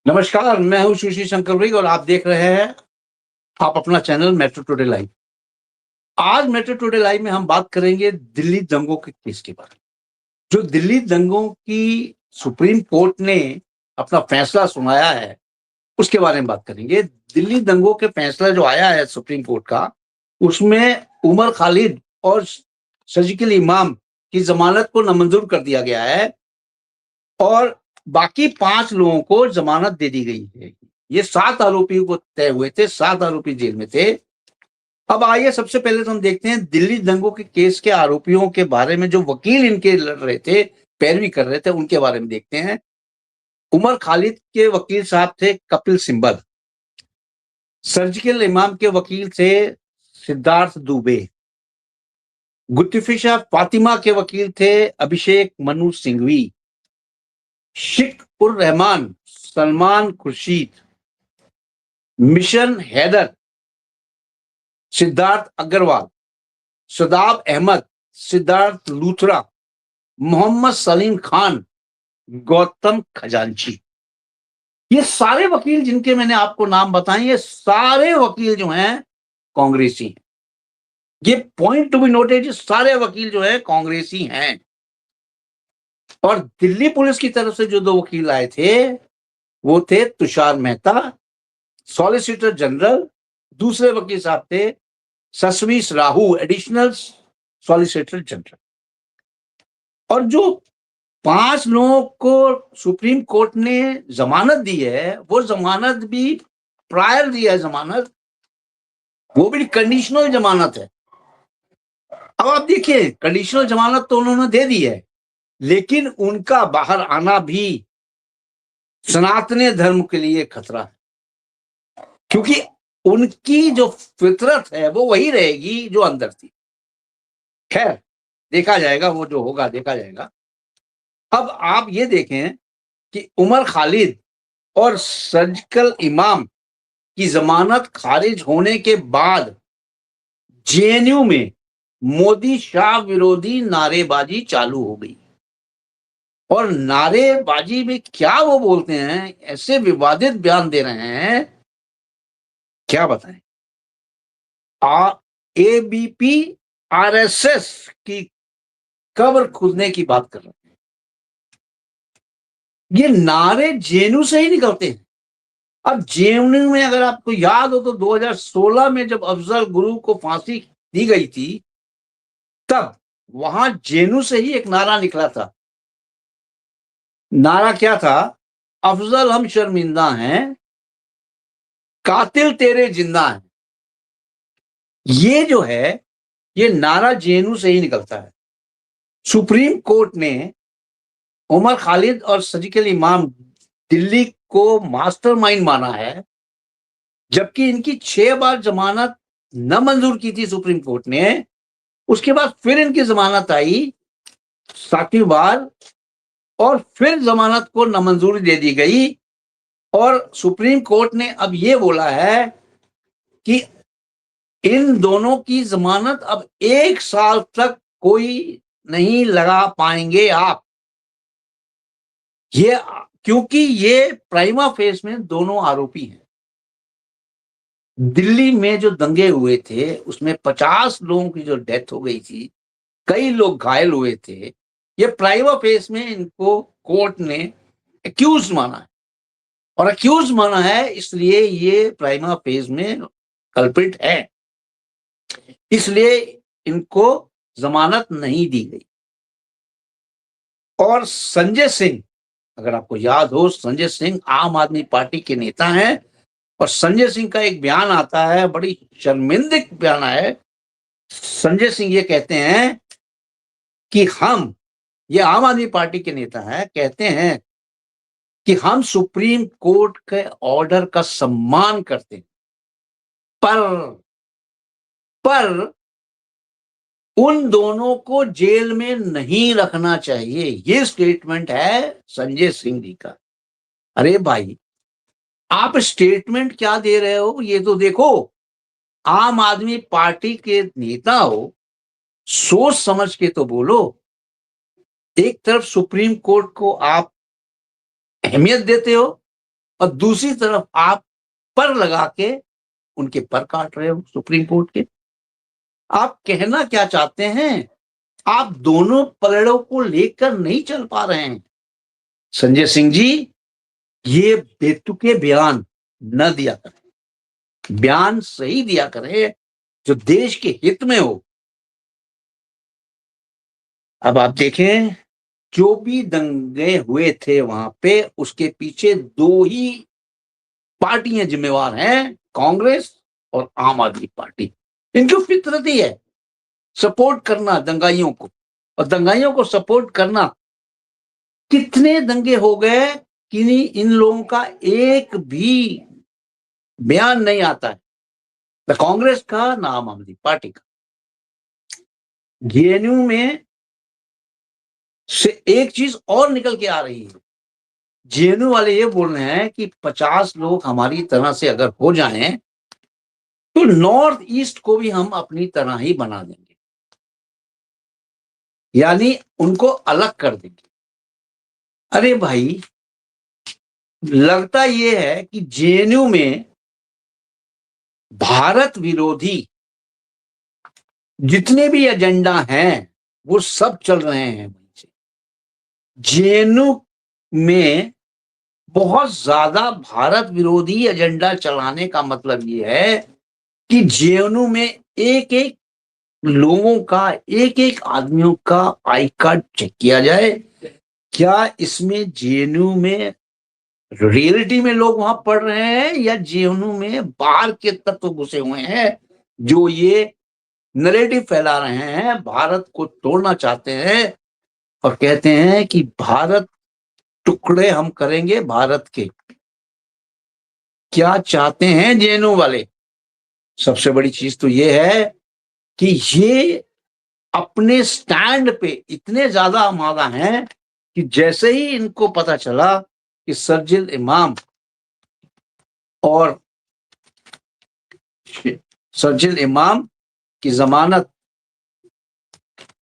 नमस्कार, मैं हूँ सुशी शंकर विग और आप देख रहे हैं आप अपना चैनल मेट्रो टुडे लाइव। आज मेट्रो टुडे लाइव में हम बात करेंगे दिल्ली दंगों के केस के बारे में। जो दिल्ली दंगों की सुप्रीम कोर्ट ने अपना फैसला सुनाया है, उसके बारे में बात करेंगे। दिल्ली दंगों के फैसला जो आया है सुप्रीम कोर्ट का, उसमें उमर खालिद और सर्जिकल इमाम की जमानत को नामंजूर कर दिया गया है और बाकी 5 लोगों को जमानत दे दी गई है। ये 7 आरोपियों को तय हुए थे, 7 आरोपी जेल में थे। अब आइए सबसे पहले तो हम देखते हैं दिल्ली दंगों के केस के आरोपियों के बारे में। जो वकील इनके लड़ रहे थे, पैरवी कर रहे थे, उनके बारे में देखते हैं। उमर खालिद के वकील साहब थे कपिल सिब्बल। सर्जिकल इमाम के वकील थे सिद्धार्थ दुबे। गुत्तिफिशा फातिमा के वकील थे अभिषेक मनु सिंघवी। शेख उर रहमान सलमान खुर्शीद। मिशन हैदर सिद्धार्थ अग्रवाल। शदाब अहमद सिद्धार्थ लूथरा। मोहम्मद सलीम खान गौतम खजांची। ये सारे वकील जिनके मैंने आपको नाम बताए, ये सारे वकील जो हैं कांग्रेसी हैं। ये पॉइंट टू बी नोटेड, ये सारे वकील जो है कांग्रेसी हैं। और दिल्ली पुलिस की तरफ से जो 2 वकील आए थे वो थे तुषार मेहता, सॉलिसिटर जनरल। दूसरे वकील साहब थे ससवीस राहू, एडिशनल सॉलिसिटर जनरल। और जो 5 लोगों को सुप्रीम कोर्ट ने जमानत दी है, वो जमानत भी प्रायर दी है जमानत, वो भी कंडीशनल जमानत है। अब आप देखिए, कंडीशनल जमानत तो उन्होंने दे दी है, लेकिन उनका बाहर आना भी सनातनी धर्म के लिए खतरा है, क्योंकि उनकी जो फितरत है वो वही रहेगी जो अंदर थी। खैर, देखा जाएगा, वो जो होगा देखा जाएगा। अब आप ये देखें कि उमर खालिद और सर्जिकल इमाम की जमानत खारिज होने के बाद जेएनयू में मोदी शाह विरोधी नारेबाजी चालू हो गई। और नारेबाजी में क्या वो बोलते हैं, ऐसे विवादित बयान दे रहे हैं, क्या बताएं। एबीपी आरएसएस की कब्र खुदने की बात कर रहे हैं। ये नारे जेएनयू से ही निकलते हैं। अब जेएनयू में अगर आपको याद हो तो 2016 में जब अफजल गुरु को फांसी दी गई थी, तब वहां जेएनयू से ही एक नारा निकला था। नारा क्या था? अफजल हम शर्मिंदा हैं, कातिल तेरे जिंदा हैं। ये जो है, ये नारा जेएनयू से ही निकलता है। सुप्रीम कोर्ट ने उमर खालिद और सर्जिकल इमाम दिल्ली को मास्टरमाइंड माना है, जबकि इनकी 6 बार जमानत न मंजूर की थी सुप्रीम कोर्ट ने। उसके बाद फिर इनकी जमानत आई 7वीं बार, और फिर जमानत को नामंजूरी दे दी गई। और सुप्रीम कोर्ट ने अब ये बोला है कि इन दोनों की जमानत अब 1 साल तक कोई नहीं लगा पाएंगे आप। ये क्योंकि ये प्राइमा फेस में दोनों आरोपी हैं। दिल्ली में जो दंगे हुए थे उसमें 50 लोगों की जो डेथ हो गई थी, कई लोग घायल हुए थे। ये प्राइमा फेस में इनको कोर्ट ने एक्यूज माना है, और एक्यूज माना है इसलिए ये प्राइमा फेस में कल्प्रिट है, इसलिए इनको जमानत नहीं दी गई। और संजय सिंह, अगर आपको याद हो, संजय सिंह आम आदमी पार्टी के नेता हैं, और संजय सिंह का एक बयान आता है, बड़ी शर्मिंदक बयान है। संजय सिंह ये कहते हैं कि हम, ये आम आदमी पार्टी के नेता हैं, कहते हैं कि हम सुप्रीम कोर्ट के ऑर्डर का सम्मान करते हैं, पर उन दोनों को जेल में नहीं रखना चाहिए। ये स्टेटमेंट है संजय सिंह जी का। अरे भाई, आप स्टेटमेंट क्या दे रहे हो ये तो देखो। आम आदमी पार्टी के नेता हो, सोच समझ के तो बोलो। एक तरफ सुप्रीम कोर्ट को आप अहमियत देते हो, और दूसरी तरफ आप पर लगा के उनके पर काट रहे हो सुप्रीम कोर्ट के। आप कहना क्या चाहते हैं? आप दोनों पलड़ों को लेकर नहीं चल पा रहे हैं। संजय सिंह जी, ये बेतुके बयान न दिया करें, बयान सही दिया करें जो देश के हित में हो। अब आप देखें, जो भी दंगे हुए थे वहां पे, उसके पीछे दो ही पार्टियां जिम्मेवार हैं, कांग्रेस और आम आदमी पार्टी। इनकी फितरत ही है सपोर्ट करना दंगाइयों को, और दंगाइयों को सपोर्ट करना। कितने दंगे हो गए कि इन लोगों का एक भी बयान नहीं आता है, न कांग्रेस का न आम आदमी पार्टी का। जेएनयू में से एक चीज और निकल के आ रही है। जेएनयू वाले ये बोल रहे हैं कि 50 लोग हमारी तरह से अगर हो जाएं तो नॉर्थ ईस्ट को भी हम अपनी तरह ही बना देंगे, यानी उनको अलग कर देंगे। अरे भाई, लगता ये है कि जेएनयू में भारत विरोधी जितने भी एजेंडा हैं वो सब चल रहे हैं। जेएनयू में बहुत ज्यादा भारत विरोधी एजेंडा चलाने का मतलब ये है कि जेएनयू में एक एक लोगों का, एक एक आदमियों का आई कार्ड चेक किया जाए। क्या इसमें जेएनयू में रियलिटी में लोग वहां पढ़ रहे हैं, या जेएनयू में बाहर के तत्व घुसे हुए हैं जो ये नरेटिव फैला रहे हैं, भारत को तोड़ना चाहते हैं और कहते हैं कि भारत टुकड़े हम करेंगे भारत के। क्या चाहते हैं जेएनयू वाले? सबसे बड़ी चीज तो ये है कि ये अपने स्टैंड पे इतने ज्यादा आमादा हैं कि जैसे ही इनको पता चला कि शरजील इमाम और शरजील इमाम की जमानत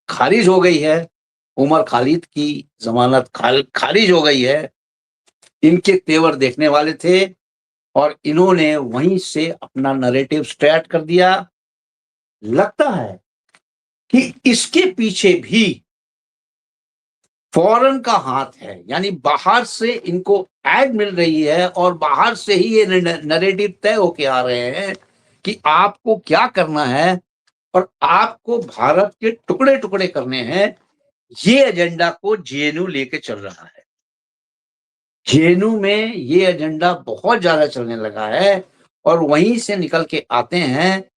खारिज हो गई है, उमर खालिद की जमानत खारिज हो गई है, इनके तेवर देखने वाले थे और इन्होंने वहीं से अपना नैरेटिव स्टार्ट कर दिया। लगता है कि इसके पीछे भी फॉरेन का हाथ है, यानी बाहर से इनको एड मिल रही है और बाहर से ही ये नैरेटिव तय होके आ रहे हैं कि आपको क्या करना है और आपको भारत के टुकड़े टुकड़े करने हैं। ये एजेंडा को जेएनयू लेके चल रहा है। जेएनयू में ये एजेंडा बहुत ज्यादा चलने लगा है और वहीं से निकल के आते हैं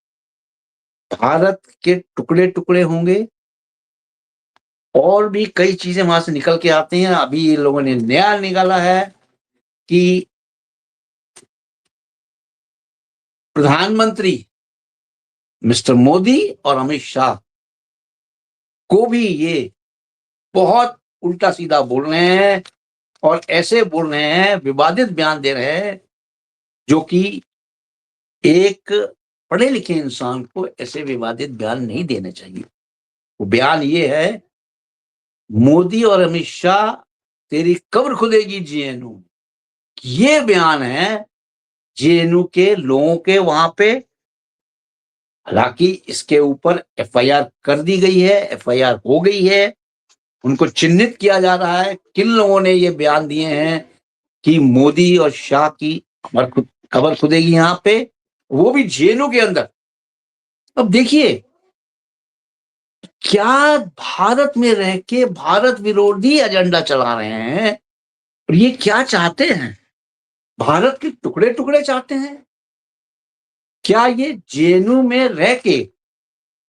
भारत के टुकड़े टुकड़े होंगे, और भी कई चीजें वहां से निकल के आती हैं। अभी ये लोगों ने नया निकाला है कि प्रधानमंत्री मिस्टर मोदी और अमित शाह को भी ये बहुत उल्टा सीधा बोल रहे हैं और ऐसे बोल रहे हैं, विवादित बयान दे रहे हैं, जो कि एक पढ़े लिखे इंसान को ऐसे विवादित बयान नहीं देने चाहिए। वो बयान ये है, मोदी और अमित शाह तेरी कब्र खुदेगी जेएनयू। ये बयान है जेएनयू के लोगों के वहां पे। हालांकि इसके ऊपर एफआईआर कर दी गई है, एफआईआर हो गई है, उनको चिन्हित किया जा रहा है किन लोगों ने ये बयान दिए हैं कि मोदी और शाह की कब्र खुदेगी यहां पे, वो भी जेएनयू के अंदर। अब देखिए, क्या भारत में रह के भारत विरोधी एजेंडा चला रहे हैं और ये क्या चाहते हैं? भारत के टुकड़े टुकड़े चाहते हैं। क्या ये जेएनयू में रह के,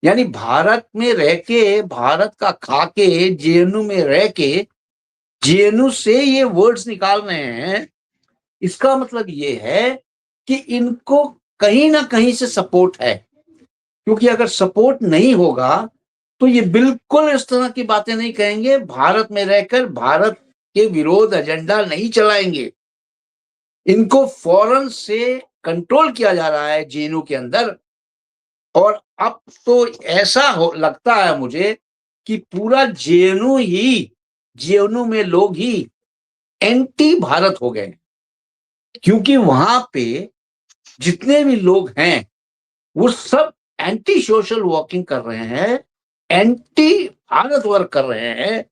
यानी भारत में रह के, भारत का खा के जेएनयू में रह के जेएनयू से ये वर्ड्स निकाल रहे हैं? इसका मतलब ये है कि इनको कहीं ना कहीं से सपोर्ट है, क्योंकि अगर सपोर्ट नहीं होगा तो ये बिल्कुल इस तरह की बातें नहीं कहेंगे, भारत में रहकर भारत के विरोध एजेंडा नहीं चलाएंगे। इनको फौरन से कंट्रोल किया जा रहा है जेएनयू के अंदर। और अब तो ऐसा लगता है मुझे कि पूरा जेएनयू में लोग ही एंटी भारत हो गए। क्योंकि वहां पे जितने भी लोग हैं वो सब एंटी सोशल वॉकिंग कर रहे हैं, एंटी भारत वर्क कर रहे हैं,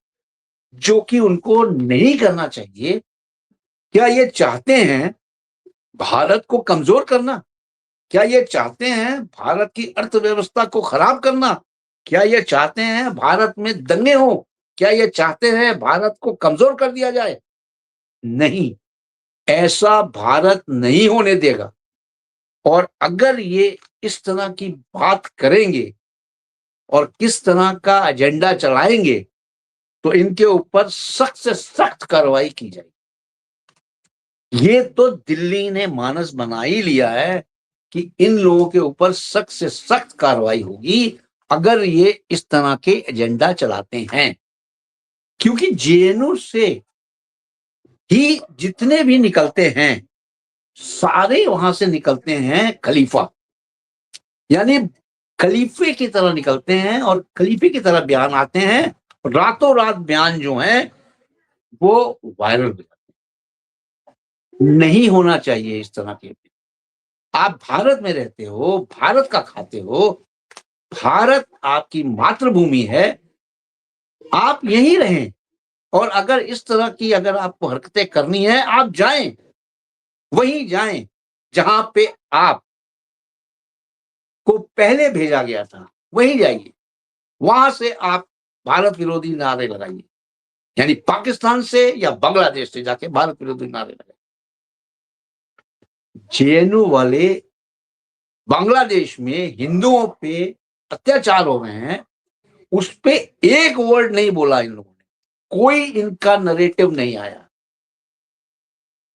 जो कि उनको नहीं करना चाहिए। क्या ये चाहते हैं भारत को कमजोर करना? क्या ये चाहते हैं भारत की अर्थव्यवस्था को खराब करना? क्या ये चाहते हैं भारत में दंगे हो? क्या ये चाहते हैं भारत को कमजोर कर दिया जाए? नहीं, ऐसा भारत नहीं होने देगा। और अगर ये इस तरह की बात करेंगे और किस तरह का एजेंडा चलाएंगे तो इनके ऊपर सख्त से सख्त कार्रवाई की जाएगी। ये तो दिल्ली ने मानस बना ही लिया है कि इन लोगों के ऊपर सख्त से सख्त कार्रवाई होगी अगर ये इस तरह के एजेंडा चलाते हैं। क्योंकि जेएनयू से ही जितने भी निकलते हैं सारे वहां से निकलते हैं खलीफा, यानी खलीफे की तरह निकलते हैं और खलीफे की तरह बयान आते हैं। रातों रात बयान जो है वो वायरल हो जाते हैं। नहीं होना चाहिए इस तरह के। आप भारत में रहते हो, भारत का खाते हो, भारत आपकी मातृभूमि है, आप यहीं रहें। और अगर इस तरह की अगर आपको हरकतें करनी है आप जाएं, वहीं जाएं जहां पे आप को पहले भेजा गया था, वहीं जाइए। वहां से आप भारत विरोधी नारे लगाइए, यानी पाकिस्तान से या बांग्लादेश से जाके भारत विरोधी नारे लगाइए। जेएनयू वाले बांग्लादेश में हिंदुओं पे अत्याचार हो रहे हैं, उस पे एक वर्ड नहीं बोला इन लोगों ने। कोई इनका नरेटिव नहीं आया,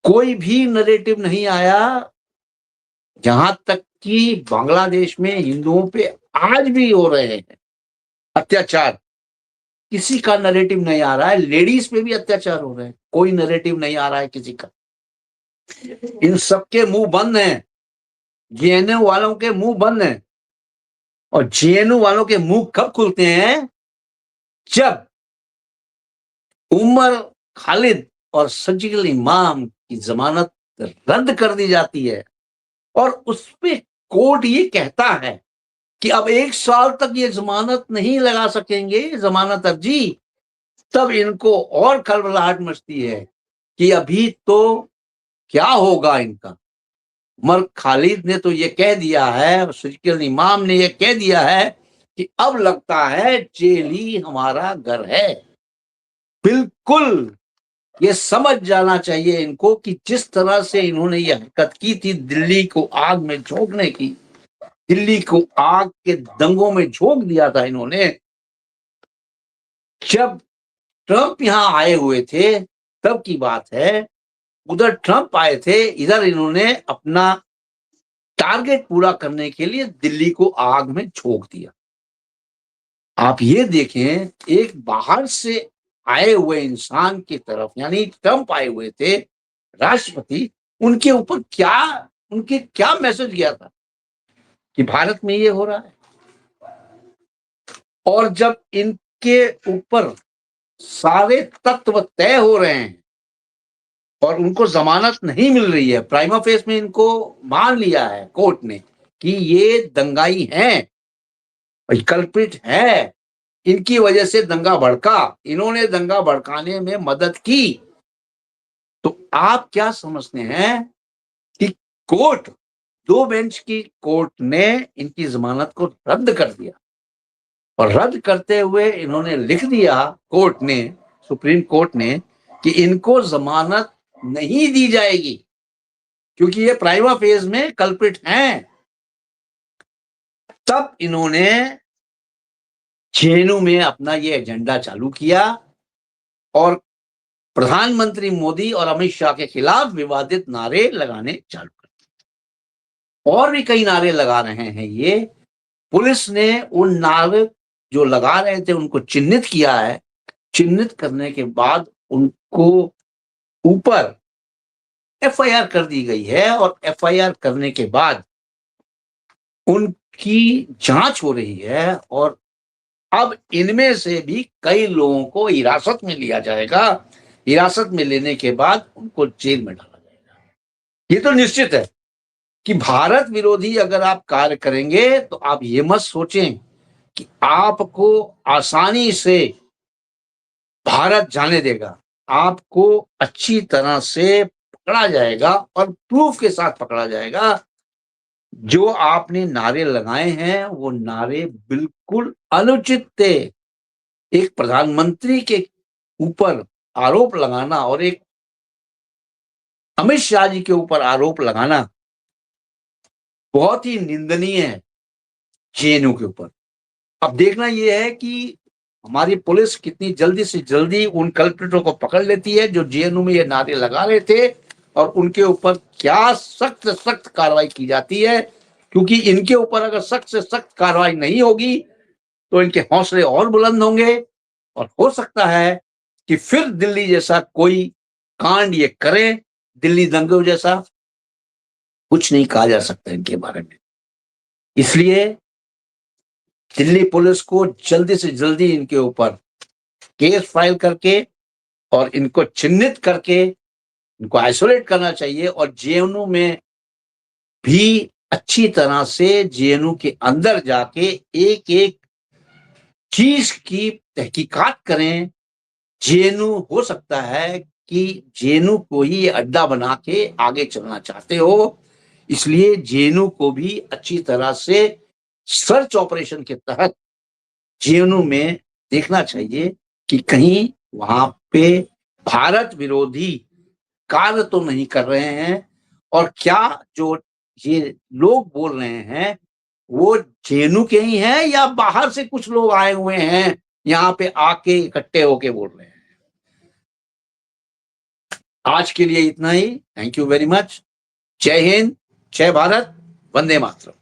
कोई भी नरेटिव नहीं आया। जहां तक कि बांग्लादेश में हिंदुओं पे आज भी हो रहे हैं अत्याचार, किसी का नरेटिव नहीं आ रहा है। लेडीज पे भी अत्याचार हो रहे हैं, कोई नरेटिव नहीं आ रहा है किसी का। इन सबके मुंह बंद हैं, जेएनयू वालों के मुंह बंद हैं। और जेएनयू वालों के मुंह कब खुलते हैं? जब उमर खालिद और सर्जिकल इमाम की जमानत रद्द कर दी जाती है और उस पे कोर्ट ये कहता है कि अब 1 साल तक ये जमानत नहीं लगा सकेंगे, जमानत अर्जी। तब इनको और खलबलाहट मचती है कि अभी तो क्या होगा इनका। उमर खालिद ने तो ये कह दिया है, सर्जिकल इमाम ने ये कह दिया है कि अब लगता है जेल ही हमारा घर है। बिल्कुल ये समझ जाना चाहिए इनको कि जिस तरह से इन्होंने ये हरकत की थी दिल्ली को आग में झोंकने की, दिल्ली को आग के दंगों में झोंक दिया था इन्होंने। जब ट्रंप यहां आए हुए थे तब की बात है। उधर ट्रंप आए थे, इधर इन्होंने अपना टारगेट पूरा करने के लिए दिल्ली को आग में झोंक दिया। आप ये देखें, एक बाहर से आए हुए इंसान की तरफ, यानी ट्रंप आए हुए थे राष्ट्रपति, उनके ऊपर क्या, उनके क्या मैसेज गया था कि भारत में ये हो रहा है। और जब इनके ऊपर सारे तत्व तय हो रहे हैं और उनको जमानत नहीं मिल रही है, प्राइमा फेस में इनको मान लिया है कोर्ट ने कि ये दंगाई हैं, कल्प्रिट है, इनकी वजह से दंगा भड़का, इन्होंने दंगा भड़काने में मदद की। तो आप क्या समझते हैं कि कोर्ट, 2 बेंच की कोर्ट ने इनकी जमानत को रद्द कर दिया और रद्द करते हुए इन्होंने लिख दिया कोर्ट ने, सुप्रीम कोर्ट ने, कि इनको जमानत नहीं दी जाएगी क्योंकि ये प्राइमा फेज में कल्प्रिट हैं। तब इन्होंने जेएनयू में अपना ये एजेंडा चालू किया और प्रधानमंत्री मोदी और अमित शाह के खिलाफ विवादित नारे लगाने चालू कर दिए। और भी कई नारे लगा रहे हैं ये। पुलिस ने उन नारे जो लगा रहे थे उनको चिन्हित किया है। चिन्हित करने के बाद उनको ऊपर एफआईआर कर दी गई है और एफआईआर करने के बाद उनकी जांच हो रही है और अब इनमें से भी कई लोगों को हिरासत में लिया जाएगा। हिरासत में लेने के बाद उनको जेल में डाला जाएगा। ये तो निश्चित है कि भारत विरोधी अगर आप कार्य करेंगे तो आप ये मत सोचें कि आपको आसानी से भारत जाने देगा। आपको अच्छी तरह से पकड़ा जाएगा और प्रूफ के साथ पकड़ा जाएगा। जो आपने नारे लगाए हैं वो नारे बिल्कुल अनुचित थे। एक प्रधानमंत्री के ऊपर आरोप लगाना और एक अमित शाह जी के ऊपर आरोप लगाना बहुत ही निंदनीय है जेएनयू के ऊपर। अब देखना यह है कि हमारी पुलिस कितनी जल्दी से जल्दी उन कल्प्रिटों को पकड़ लेती है जो जेएनयू में ये नारे लगा रहे थे, और उनके ऊपर क्या सख्त से सख्त कार्रवाई की जाती है, क्योंकि इनके ऊपर अगर सख्त से सख्त कार्रवाई नहीं होगी तो इनके हौसले और बुलंद होंगे और हो सकता है कि फिर दिल्ली जैसा कोई कांड ये करे, दिल्ली दंगों जैसा। कुछ नहीं कहा जा सकता इनके बारे में। इसलिए दिल्ली पुलिस को जल्दी से जल्दी इनके ऊपर केस फाइल करके और इनको चिन्हित करके इनको आइसोलेट करना चाहिए, और जेएनयू में भी अच्छी तरह से जेएनयू के अंदर जाके एक एक चीज की तहकीकात करें। जेएनयू हो सकता है कि जेएनयू को ही ये अड्डा बना के आगे चलना चाहते हो, इसलिए जेएनयू को भी अच्छी तरह से सर्च ऑपरेशन के तहत जेएनयू में देखना चाहिए कि कहीं वहां पे भारत विरोधी कार्य तो नहीं कर रहे हैं, और क्या जो ये लोग बोल रहे हैं वो जेएनयू के ही हैं या बाहर से कुछ लोग आए हुए हैं यहाँ पे आके इकट्ठे होके बोल रहे हैं। आज के लिए इतना ही। Thank you very much. जय हिंद, जय भारत, वंदे मातरम।